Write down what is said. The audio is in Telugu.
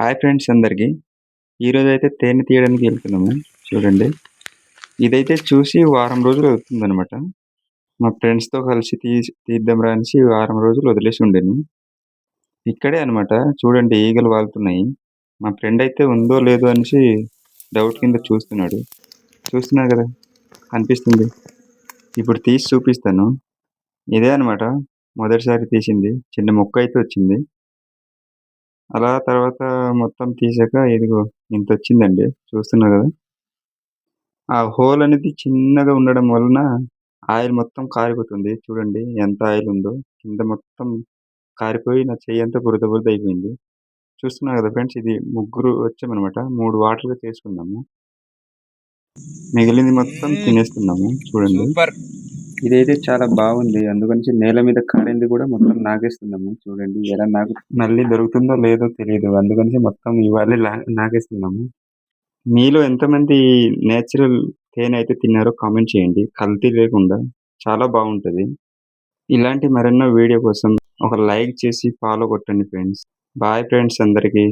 హాయ్ ఫ్రెండ్స్ అందరికి. ఈరోజైతే తేనె తీయడానికి వెళ్తున్నాము. చూడండి. ఇదైతే చూసి వారం రోజులు అవుతుందనమాట. మా ఫ్రెండ్స్‌తో కలిసి తీద్దాంరా అనేసి వారం రోజులు వదిలేసి ఉండెను. ఇక్కడే అనమాట. చూడండి ఈగలు వాలుతున్నాయి. మా ఫ్రెండ్ అయితే ఉందో లేదో అనేసి డౌట్ కింద చూస్తున్నాడు. చూస్తున్నారు గదా! కనిపిస్తుంది. ఇప్పుడు తీసి చూపిస్తాను. ఇదే అనమాట మొదటిసారి తీసింది. చిన్న మొక్కయితే వచ్చింది. అలా తర్వాత మొత్తం తీసాక ఇదిగో ఇంతొచ్చిందండి. చూస్తున్నారు గదా! ఆ హోల్ అనేది చిన్నగా ఉండడం వలన ఆయిల్ మొత్తం కారిపోతుంది. చూడండి ఎంత ఆయిల్ ఉందో. కింద మొత్తం కారిపోయి నా చెయ్యంతా బురద బురద అయిపోయింది. చూస్తున్నారు కదా ఫ్రెండ్స్ ఇది ముగ్గురు వచ్చామనమాట. 3 వాటలుగా చేసుకున్నాము. మిగిలింది మొత్తం తినేస్తున్నాము. చూడండి. సూపర్. ఇదైతే చాలా బాగుంది. అందుకనేసి నేల మీద కారింది కూడా మొత్తం నాకేస్తున్నాము. చూడండి ఎలా మళ్ళీ దొరుకుతుందో లేదో తెలీదు. అందుకనేసి మొత్తం ఇవాళే నాకేస్తున్నాము. మీలో ఎంతమంది నేచురల్ తేనె అయితే తిన్నారో కామెంట్ చేయండి. కల్తీ లేకుండా చాలా బావుంటది. ఇలాంటి మరెన్నో వీడియో కోసం ఒక లైక్ చేసి ఫాలో కొట్టండి ఫ్రెండ్స్. బాయ్ ఫ్రెండ్స్ అందరికీ.